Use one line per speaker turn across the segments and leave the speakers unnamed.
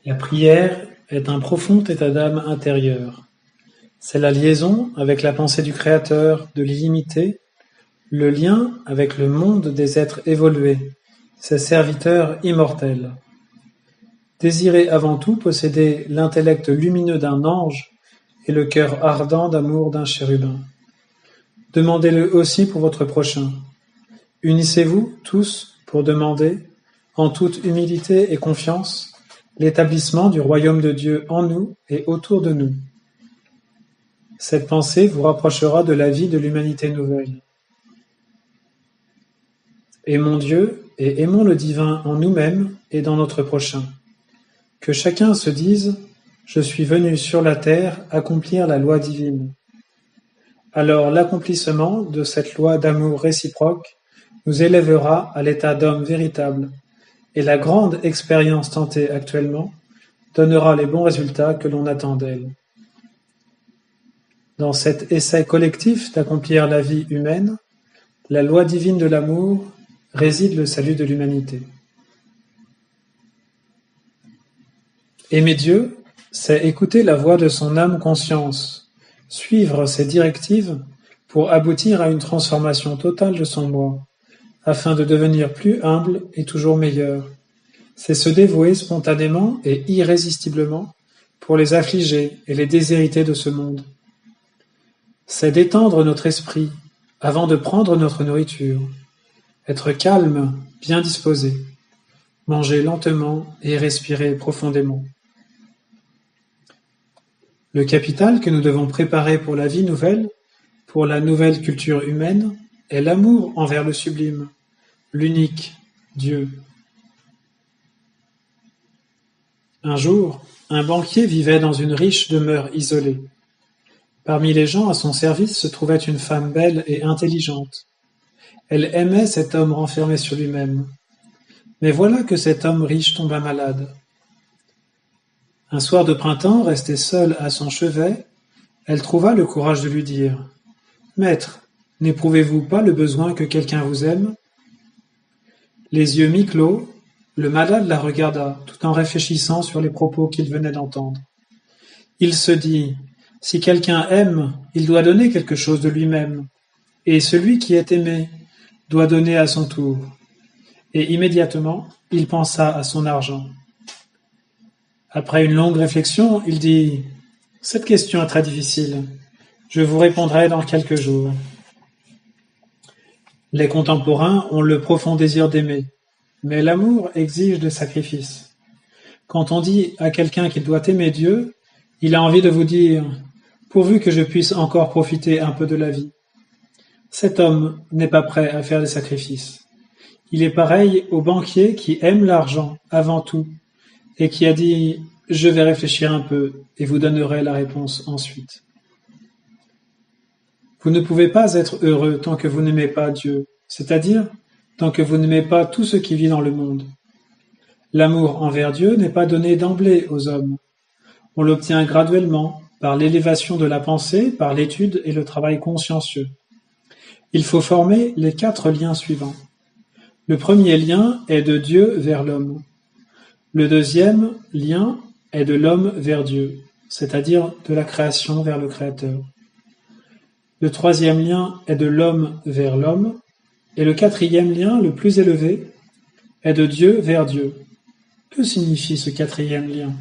La prière est un profond état d'âme intérieur. C'est la liaison avec la pensée du Créateur, de l'illimité, le lien avec le monde des êtres évolués, ses serviteurs immortels. Désirez avant tout posséder l'intellect lumineux d'un ange et le cœur ardent d'amour d'un chérubin. Demandez-le aussi pour votre prochain. Unissez-vous tous pour demander, en toute humilité et confiance, l'établissement du royaume de Dieu en nous et autour de nous. Cette pensée vous rapprochera de la vie de l'humanité nouvelle. Aimons Dieu et aimons le divin en nous-mêmes et dans notre prochain. Que chacun se dise « Je suis venu sur la terre accomplir la loi divine ». Alors l'accomplissement de cette loi d'amour réciproque nous élèvera à l'état d'homme véritable, et la grande expérience tentée actuellement donnera les bons résultats que l'on attend d'elle. Dans cet essai collectif d'accomplir la vie humaine, la loi divine de l'amour réside le salut de l'humanité. Aimer Dieu, c'est écouter la voix de son âme-conscience, suivre ses directives pour aboutir à une transformation totale de son moi, afin de devenir plus humble et toujours meilleur. C'est se dévouer spontanément et irrésistiblement pour les affligés et les déshérités de ce monde. C'est détendre notre esprit avant de prendre notre nourriture, être calme, bien disposé, manger lentement et respirer profondément. Le capital que nous devons préparer pour la vie nouvelle, pour la nouvelle culture humaine, est l'amour envers le sublime, l'unique Dieu. Un jour, un banquier vivait dans une riche demeure isolée. Parmi les gens à son service se trouvait une femme belle et intelligente. Elle aimait cet homme renfermé sur lui-même. Mais voilà que cet homme riche tomba malade. Un soir de printemps, restée seule à son chevet, elle trouva le courage de lui dire « Maître, n'éprouvez-vous pas le besoin que quelqu'un vous aime ?» Les yeux mi-clos, le malade la regarda, tout en réfléchissant sur les propos qu'il venait d'entendre. Il se dit « Si quelqu'un aime, il doit donner quelque chose de lui-même, et celui qui est aimé doit donner à son tour. » Et immédiatement, il pensa à son argent. Après une longue réflexion, il dit « Cette question est très difficile. Je vous répondrai dans quelques jours. » Les contemporains ont le profond désir d'aimer, mais l'amour exige des sacrifices. Quand on dit à quelqu'un qu'il doit aimer Dieu, il a envie de vous dire « Pourvu que je puisse encore profiter un peu de la vie. » Cet homme n'est pas prêt à faire des sacrifices. Il est pareil au banquier qui aime l'argent avant tout et qui a dit « Je vais réfléchir un peu et vous donnerai la réponse ensuite. » Vous ne pouvez pas être heureux tant que vous n'aimez pas Dieu, c'est-à-dire tant que vous n'aimez pas tout ce qui vit dans le monde. L'amour envers Dieu n'est pas donné d'emblée aux hommes. On l'obtient graduellement par l'élévation de la pensée, par l'étude et le travail consciencieux. Il faut former les 4 liens suivants. Le premier lien est de Dieu vers l'homme. Le deuxième lien est de l'homme vers Dieu, c'est-à-dire de la création vers le Créateur. Le troisième lien est de l'homme vers l'homme, et le 4e lien, le plus élevé, est de Dieu vers Dieu. Que signifie ce 4e lien?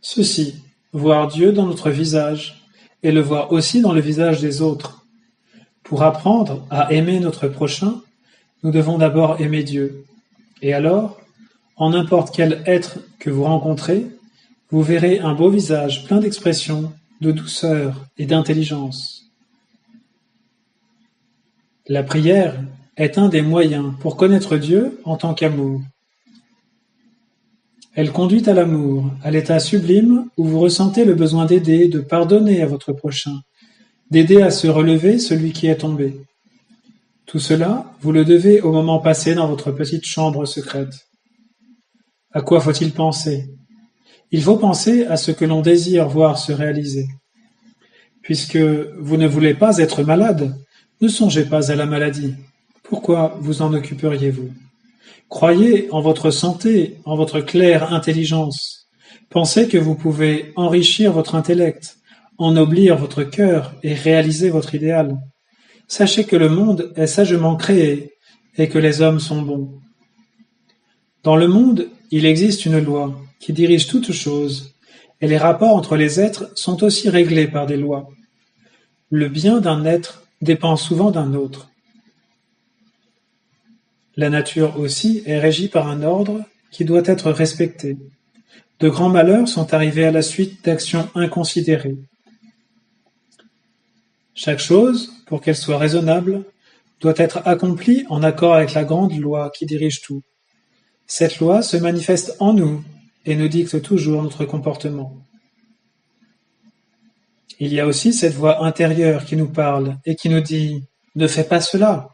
Ceci, voir Dieu dans notre visage, et le voir aussi dans le visage des autres. Pour apprendre à aimer notre prochain, nous devons d'abord aimer Dieu. Et alors, en n'importe quel être que vous rencontrez, vous verrez un beau visage plein d'expression, de douceur et d'intelligence. La prière est un des moyens pour connaître Dieu en tant qu'amour. Elle conduit à l'amour, à l'état sublime où vous ressentez le besoin d'aider, de pardonner à votre prochain, d'aider à se relever celui qui est tombé. Tout cela, vous le devez au moment passé dans votre petite chambre secrète. À quoi faut-il penser? Il faut penser à ce que l'on désire voir se réaliser. Puisque vous ne voulez pas être malade, ne songez pas à la maladie. Pourquoi vous en occuperiez-vous? Croyez en votre santé, en votre claire intelligence, Pensez que vous pouvez enrichir votre intellect, ennoblir votre cœur et réaliser votre idéal. Sachez que le monde est sagement créé et que les hommes sont bons. Dans le monde, il existe une loi qui dirige toutes choses, et les rapports entre les êtres sont aussi réglés par des lois. Le bien d'un être dépend souvent d'un autre. La nature aussi est régie par un ordre qui doit être respecté. De grands malheurs sont arrivés à la suite d'actions inconsidérées. Chaque chose, pour qu'elle soit raisonnable, doit être accomplie en accord avec la grande loi qui dirige tout. Cette loi se manifeste en nous et nous dicte toujours notre comportement. Il y a aussi cette voix intérieure qui nous parle et qui nous dit « Ne fais pas cela ».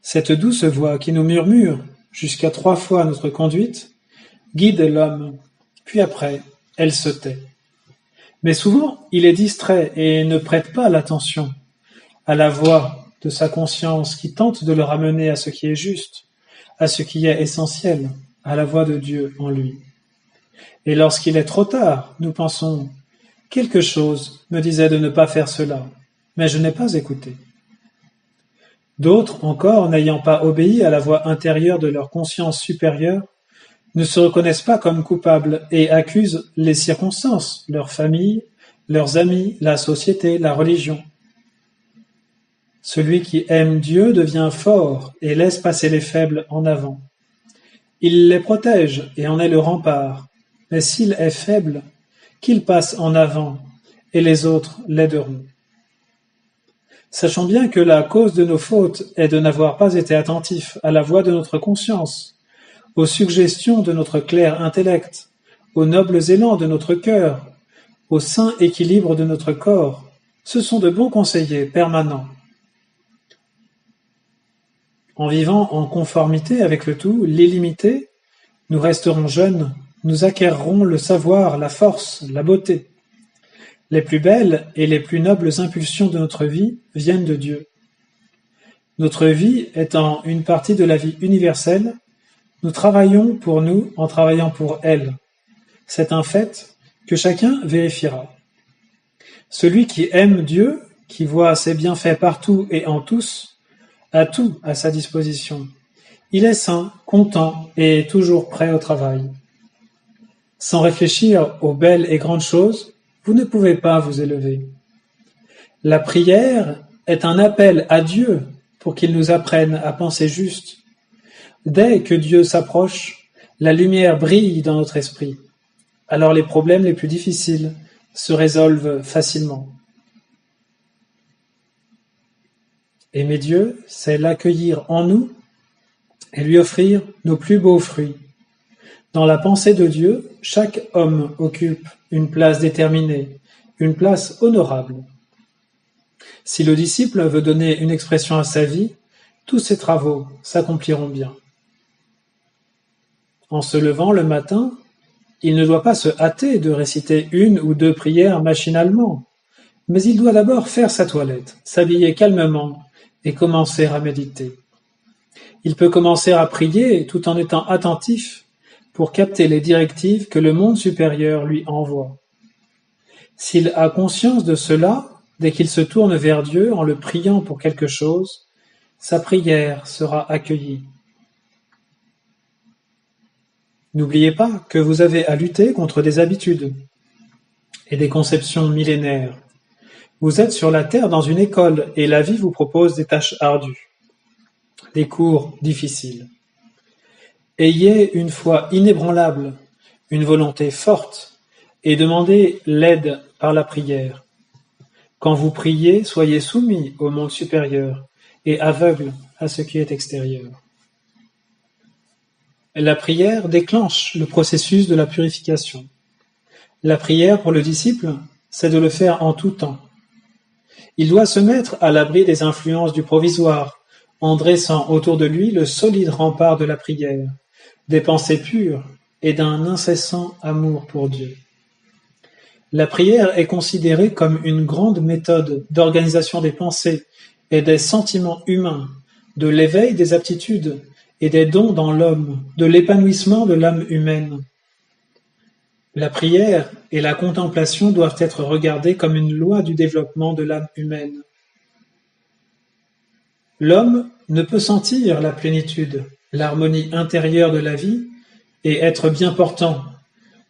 Cette douce voix qui nous murmure, jusqu'à 3 fois notre conduite, guide l'homme, puis après, elle se tait. Mais souvent, il est distrait et ne prête pas l'attention à la voix de sa conscience qui tente de le ramener à ce qui est juste, à ce qui est essentiel, à la voix de Dieu en lui. Et lorsqu'il est trop tard, nous pensons « Quelque chose me disait de ne pas faire cela, mais je n'ai pas écouté ». D'autres encore, n'ayant pas obéi à la voix intérieure de leur conscience supérieure, ne se reconnaissent pas comme coupables et accusent les circonstances, leur famille, leurs amis, la société, la religion. Celui qui aime Dieu devient fort et laisse passer les faibles en avant. Il les protège et en est le rempart, mais s'il est faible, qu'il passe en avant et les autres l'aideront. Sachons bien que la cause de nos fautes est de n'avoir pas été attentifs à la voix de notre conscience, aux suggestions de notre clair intellect, aux nobles élans de notre cœur, au sain équilibre de notre corps. Ce sont de bons conseillers permanents. En vivant en conformité avec le tout, l'illimité, nous resterons jeunes, nous acquerrons le savoir, la force, la beauté. Les plus belles et les plus nobles impulsions de notre vie viennent de Dieu. Notre vie étant une partie de la vie universelle, nous travaillons pour nous en travaillant pour elle. C'est un fait que chacun vérifiera. Celui qui aime Dieu, qui voit ses bienfaits partout et en tous, a tout à sa disposition. Il est sain, content et toujours prêt au travail. Sans réfléchir aux belles et grandes choses, vous ne pouvez pas vous élever. La prière est un appel à Dieu pour qu'il nous apprenne à penser juste. Dès que Dieu s'approche, la lumière brille dans notre esprit. Alors les problèmes les plus difficiles se résolvent facilement. Aimer Dieu, c'est l'accueillir en nous et lui offrir nos plus beaux fruits. Dans la pensée de Dieu, chaque homme occupe une place déterminée, une place honorable. Si le disciple veut donner une expression à sa vie, tous ses travaux s'accompliront bien. En se levant le matin, il ne doit pas se hâter de réciter 1 ou 2 prières machinalement, mais il doit d'abord faire sa toilette, s'habiller calmement et commencer à méditer. Il peut commencer à prier tout en étant attentif pour capter les directives que le monde supérieur lui envoie. S'il a conscience de cela, dès qu'il se tourne vers Dieu en le priant pour quelque chose, sa prière sera accueillie. N'oubliez pas que vous avez à lutter contre des habitudes et des conceptions millénaires. Vous êtes sur la terre dans une école et la vie vous propose des tâches ardues, des cours difficiles. Ayez une foi inébranlable, une volonté forte, et demandez l'aide par la prière. Quand vous priez, soyez soumis au monde supérieur et aveugle à ce qui est extérieur. La prière déclenche le processus de la purification. La prière pour le disciple, c'est de le faire en tout temps. Il doit se mettre à l'abri des influences du provisoire, en dressant autour de lui le solide rempart de la prière, des pensées pures et d'un incessant amour pour Dieu. La prière est considérée comme une grande méthode d'organisation des pensées et des sentiments humains, de l'éveil des aptitudes et des dons dans l'homme, de l'épanouissement de l'âme humaine. La prière et la contemplation doivent être regardées comme une loi du développement de l'âme humaine. L'homme ne peut sentir la plénitude, l'harmonie intérieure de la vie et être bien portant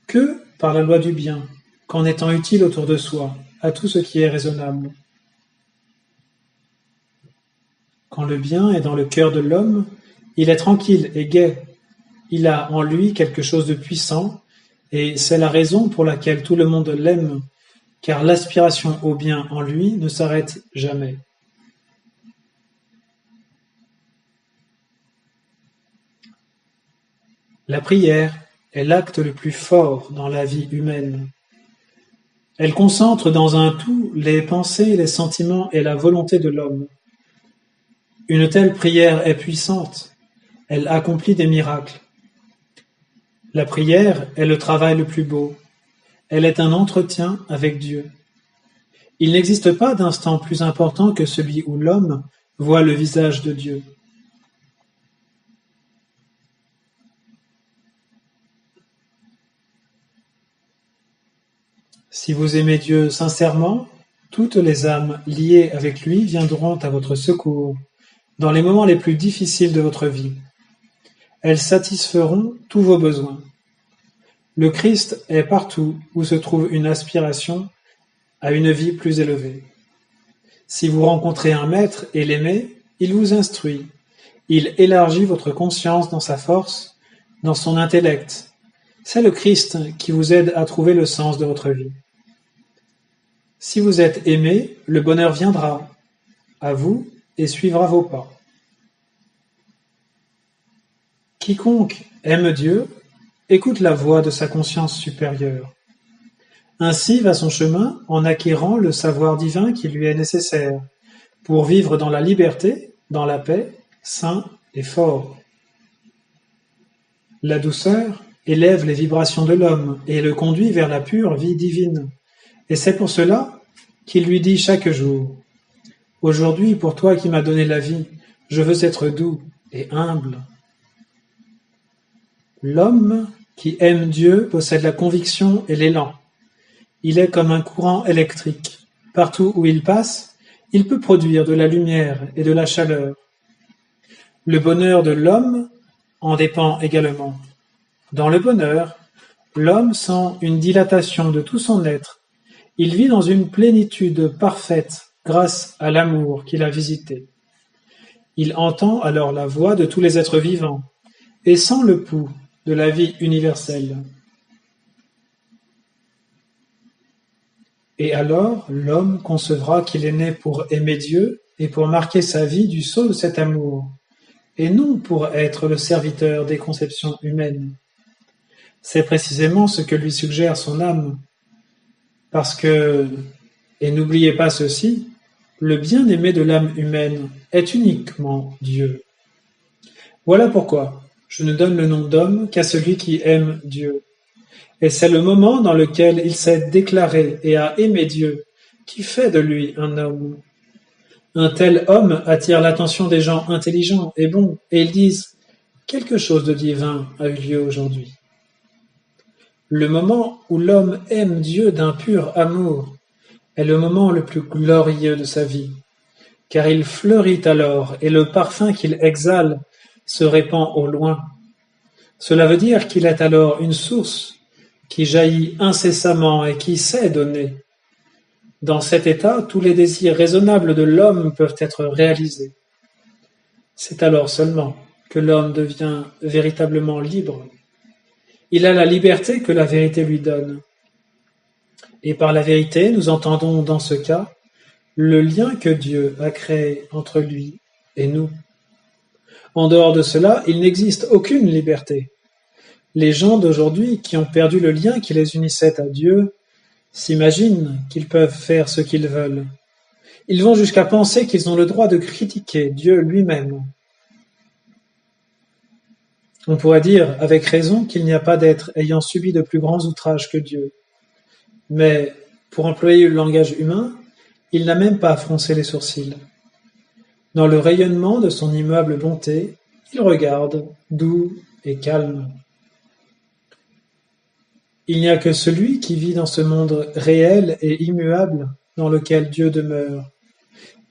que par la loi du bien, qu'en étant utile autour de soi, à tout ce qui est raisonnable. Quand le bien est dans le cœur de l'homme, il est tranquille et gai, il a en lui quelque chose de puissant, et c'est la raison pour laquelle tout le monde l'aime, car l'aspiration au bien en lui ne s'arrête jamais. La prière est l'acte le plus fort dans la vie humaine. Elle concentre dans un tout les pensées, les sentiments et la volonté de l'homme. Une telle prière est puissante, elle accomplit des miracles. La prière est le travail le plus beau, elle est un entretien avec Dieu. Il n'existe pas d'instant plus important que celui où l'homme voit le visage de Dieu. Si vous aimez Dieu sincèrement, toutes les âmes liées avec lui viendront à votre secours dans les moments les plus difficiles de votre vie. Elles satisferont tous vos besoins. Le Christ est partout où se trouve une aspiration à une vie plus élevée. Si vous rencontrez un maître et l'aimez, il vous instruit, il élargit votre conscience dans sa force, dans son intellect. C'est le Christ qui vous aide à trouver le sens de votre vie. Si vous êtes aimé, le bonheur viendra à vous et suivra vos pas. Quiconque aime Dieu écoute la voix de sa conscience supérieure. Ainsi va son chemin en acquérant le savoir divin qui lui est nécessaire pour vivre dans la liberté, dans la paix, sain et fort. La douceur élève les vibrations de l'homme et le conduit vers la pure vie divine. Et c'est pour cela qu'il lui dit chaque jour : « Aujourd'hui, pour toi qui m'as donné la vie, je veux être doux et humble. » L'homme qui aime Dieu possède la conviction et l'élan. Il est comme un courant électrique. Partout où il passe, il peut produire de la lumière et de la chaleur. Le bonheur de l'homme en dépend également. Dans le bonheur, l'homme sent une dilatation de tout son être. Il vit dans une plénitude parfaite grâce à l'amour qu'il a visité. Il entend alors la voix de tous les êtres vivants et sent le pouls de la vie universelle. Et alors l'homme concevra qu'il est né pour aimer Dieu et pour marquer sa vie du sceau de cet amour, et non pour être le serviteur des conceptions humaines. C'est précisément ce que lui suggère son âme, parce que, et n'oubliez pas ceci, le bien-aimé de l'âme humaine est uniquement Dieu. Voilà pourquoi je ne donne le nom d'homme qu'à celui qui aime Dieu. Et c'est le moment dans lequel il s'est déclaré et a aimé Dieu qui fait de lui un homme. Un tel homme attire l'attention des gens intelligents et bons, et ils disent « Quelque chose de divin a eu lieu aujourd'hui ». Le moment où l'homme aime Dieu d'un pur amour est le moment le plus glorieux de sa vie, car il fleurit alors et le parfum qu'il exhale se répand au loin. Cela veut dire qu'il est alors une source qui jaillit incessamment et qui sait donner. Dans cet état, tous les désirs raisonnables de l'homme peuvent être réalisés. C'est alors seulement que l'homme devient véritablement libre. Il a la liberté que la vérité lui donne. Et par la vérité, nous entendons dans ce cas le lien que Dieu a créé entre lui et nous. En dehors de cela, il n'existe aucune liberté. Les gens d'aujourd'hui qui ont perdu le lien qui les unissait à Dieu s'imaginent qu'ils peuvent faire ce qu'ils veulent. Ils vont jusqu'à penser qu'ils ont le droit de critiquer Dieu lui-même. On pourrait dire avec raison qu'il n'y a pas d'être ayant subi de plus grands outrages que Dieu. Mais, pour employer le langage humain, il n'a même pas froncé les sourcils. Dans le rayonnement de son immuable bonté, il regarde, doux et calme. Il n'y a que celui qui vit dans ce monde réel et immuable dans lequel Dieu demeure.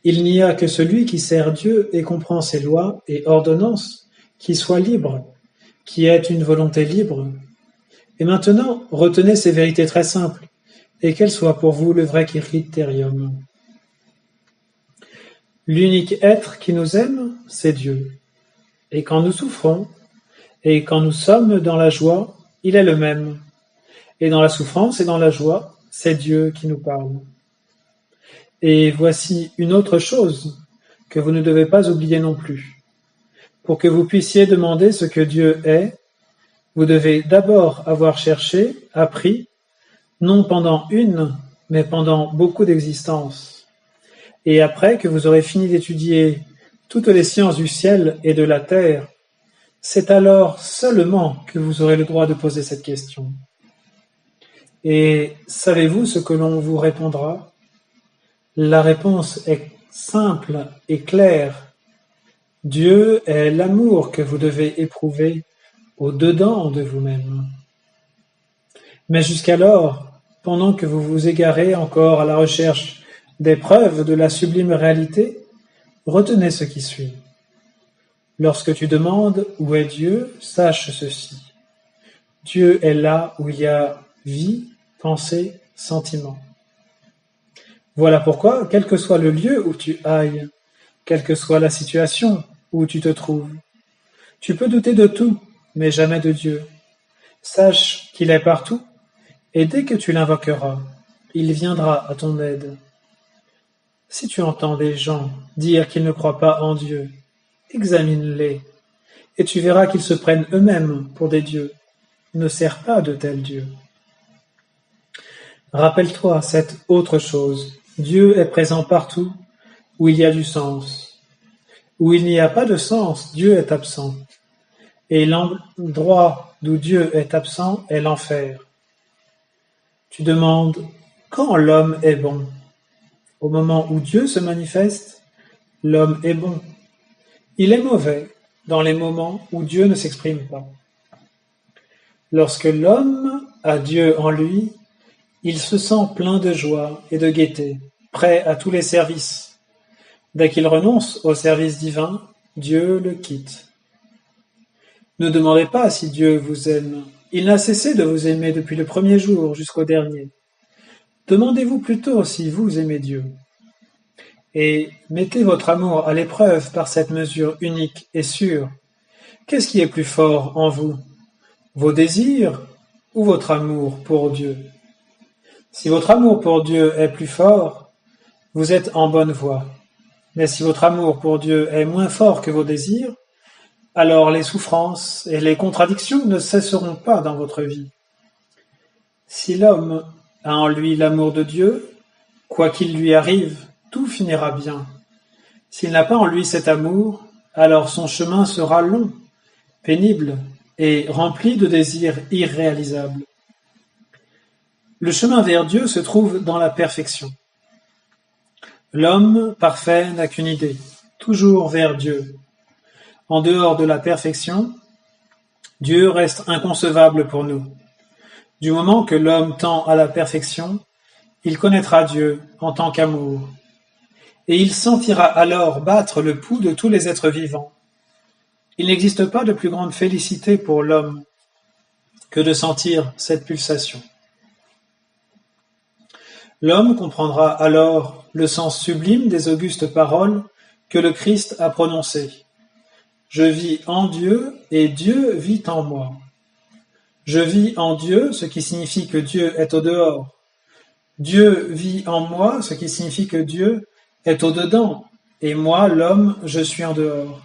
Il n'y a que celui qui sert Dieu et comprend ses lois et ordonnances, qui soit libre, qui ait une volonté libre. Et maintenant, retenez ces vérités très simples, et qu'elles soient pour vous le vrai critérium. L'unique être qui nous aime, c'est Dieu. Et quand nous souffrons, et quand nous sommes dans la joie, il est le même. Et dans la souffrance et dans la joie, c'est Dieu qui nous parle. Et voici une autre chose que vous ne devez pas oublier non plus. Pour que vous puissiez demander ce que Dieu est, vous devez d'abord avoir cherché, appris, non pendant une, mais pendant beaucoup d'existences. Et après que vous aurez fini d'étudier toutes les sciences du ciel et de la terre, c'est alors seulement que vous aurez le droit de poser cette question. Et savez-vous ce que l'on vous répondra? La réponse est simple et claire. Dieu est l'amour que vous devez éprouver au-dedans de vous-même. Mais jusqu'alors, pendant que vous vous égarez encore à la recherche des preuves de la sublime réalité, retenez ce qui suit. Lorsque tu demandes où est Dieu, sache ceci. Dieu est là où il y a vie, pensée, sentiment. Voilà pourquoi, quel que soit le lieu où tu ailles, quelle que soit la situation où tu te trouves, tu peux douter de tout, mais jamais de Dieu. Sache qu'il est partout, et dès que tu l'invoqueras, il viendra à ton aide. Si tu entends des gens dire qu'ils ne croient pas en Dieu, examine-les, et tu verras qu'ils se prennent eux-mêmes pour des dieux. Ne sers pas de tels dieux. Rappelle-toi cette autre chose. Dieu est présent partout où il y a du sens. Où il n'y a pas de sens, Dieu est absent. Et l'endroit d'où Dieu est absent est l'enfer. Tu demandes quand l'homme est bon. Au moment où Dieu se manifeste, l'homme est bon. Il est mauvais dans les moments où Dieu ne s'exprime pas. Lorsque l'homme a Dieu en lui, il se sent plein de joie et de gaieté, prêt à tous les services. Dès qu'il renonce au service divin, Dieu le quitte. Ne demandez pas si Dieu vous aime. Il n'a cessé de vous aimer depuis le premier jour jusqu'au dernier. Demandez-vous plutôt si vous aimez Dieu. Et mettez votre amour à l'épreuve par cette mesure unique et sûre. Qu'est-ce qui est plus fort en vous? Vos désirs ou votre amour pour Dieu? Si votre amour pour Dieu est plus fort, vous êtes en bonne voie. Mais si votre amour pour Dieu est moins fort que vos désirs, alors les souffrances et les contradictions ne cesseront pas dans votre vie. Si l'homme a en lui l'amour de Dieu, quoi qu'il lui arrive, tout finira bien. S'il n'a pas en lui cet amour, alors son chemin sera long, pénible et rempli de désirs irréalisables. Le chemin vers Dieu se trouve dans la perfection. L'homme parfait n'a qu'une idée, toujours vers Dieu. En dehors de la perfection, Dieu reste inconcevable pour nous. Du moment que l'homme tend à la perfection, il connaîtra Dieu en tant qu'amour. Et il sentira alors battre le pouls de tous les êtres vivants. Il n'existe pas de plus grande félicité pour l'homme que de sentir cette pulsation. L'homme comprendra alors le sens sublime des augustes paroles que le Christ a prononcées. Je vis en Dieu et Dieu vit en moi. Je vis en Dieu, ce qui signifie que Dieu est au dehors. Dieu vit en moi, ce qui signifie que Dieu est au dedans, et moi, l'homme, je suis en dehors.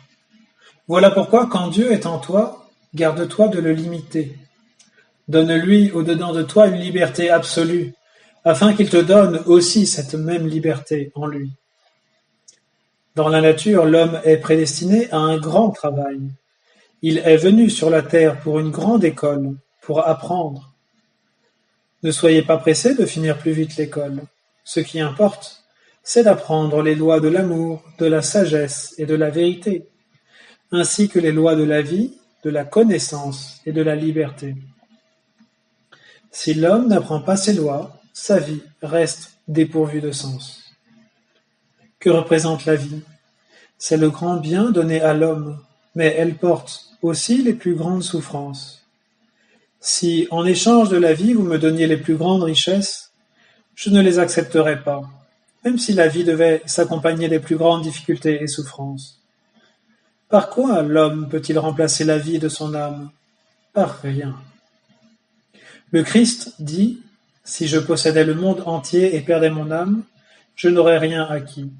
Voilà pourquoi, quand Dieu est en toi, garde-toi de le limiter. Donne-lui au dedans de toi une liberté absolue, afin qu'il te donne aussi cette même liberté en lui. Dans la nature, l'homme est prédestiné à un grand travail. Il est venu sur la terre pour une grande école, pour apprendre. Ne soyez pas pressés de finir plus vite l'école. Ce qui importe, c'est d'apprendre les lois de l'amour, de la sagesse et de la vérité, ainsi que les lois de la vie, de la connaissance et de la liberté. Si l'homme n'apprend pas ces lois, sa vie reste dépourvue de sens. Que représente la vie? C'est le grand bien donné à l'homme, mais elle porte aussi les plus grandes souffrances. Si, en échange de la vie, vous me donniez les plus grandes richesses, je ne les accepterais pas, même si la vie devait s'accompagner des plus grandes difficultés et souffrances. Par quoi l'homme peut-il remplacer la vie de son âme? Par rien. Le Christ dit, « Si je possédais le monde entier et perdais mon âme, je n'aurais rien acquis. »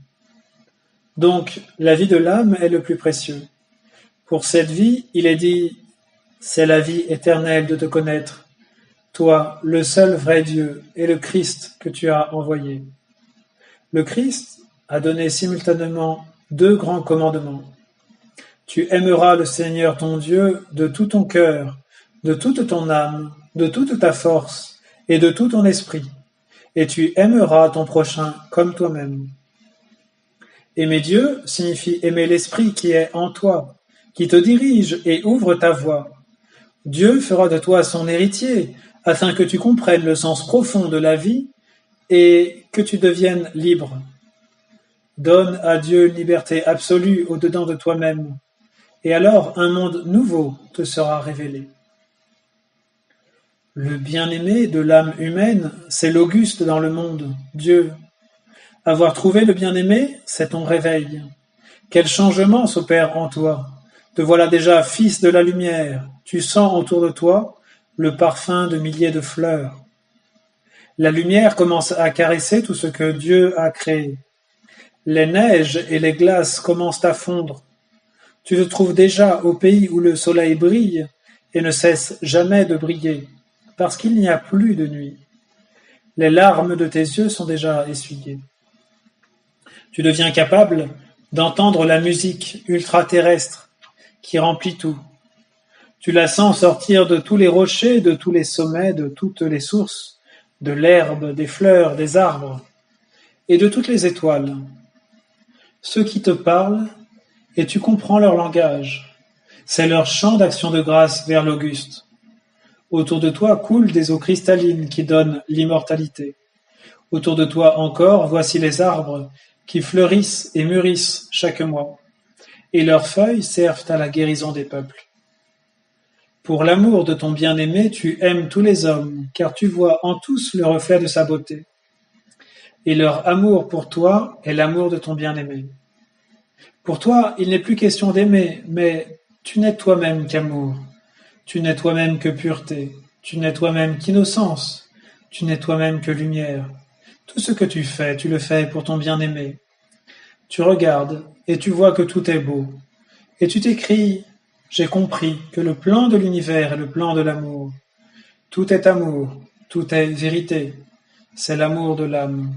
Donc, la vie de l'âme est le plus précieux. Pour cette vie, il est dit, « C'est la vie éternelle de te connaître, toi, le seul vrai Dieu, et le Christ que tu as envoyé. » Le Christ a donné simultanément 2 grands commandements. Tu aimeras le Seigneur ton Dieu de tout ton cœur, de toute ton âme, de toute ta force et de tout ton esprit, et tu aimeras ton prochain comme toi-même. Aimer Dieu signifie aimer l'Esprit qui est en toi, qui te dirige et ouvre ta voie. Dieu fera de toi son héritier, afin que tu comprennes le sens profond de la vie et que tu deviennes libre. Donne à Dieu une liberté absolue au-dedans de toi-même, et alors un monde nouveau te sera révélé. Le bien-aimé de l'âme humaine, c'est l'Auguste dans le monde, Dieu. Avoir trouvé le bien-aimé, c'est ton réveil. Quel changement s'opère en toi! Te voilà déjà fils de la lumière, tu sens autour de toi le parfum de milliers de fleurs. La lumière commence à caresser tout ce que Dieu a créé. Les neiges et les glaces commencent à fondre. Tu te trouves déjà au pays où le soleil brille et ne cesse jamais de briller, parce qu'il n'y a plus de nuit. Les larmes de tes yeux sont déjà essuyées. Tu deviens capable d'entendre la musique ultra-terrestre qui remplit tout. Tu la sens sortir de tous les rochers, de tous les sommets, de toutes les sources, de l'herbe, des fleurs, des arbres, et de toutes les étoiles. Ceux qui te parlent, et tu comprends leur langage. C'est leur chant d'action de grâce vers l'Auguste. Autour de toi coulent des eaux cristallines qui donnent l'immortalité. Autour de toi encore, voici les arbres qui fleurissent et mûrissent chaque mois, et leurs feuilles servent à la guérison des peuples. Pour l'amour de ton bien-aimé, tu aimes tous les hommes, car tu vois en tous le reflet de sa beauté. Et leur amour pour toi est l'amour de ton bien-aimé. Pour toi, il n'est plus question d'aimer, mais tu n'es toi-même qu'amour. Tu n'es toi-même que pureté. Tu n'es toi-même qu'innocence. Tu n'es toi-même que lumière. Tout ce que tu le fais pour ton bien-aimé. Tu regardes et tu vois que tout est beau. Et tu t'écris, j'ai compris que le plan de l'univers est le plan de l'amour. Tout est amour, tout est vérité. C'est l'amour de l'âme.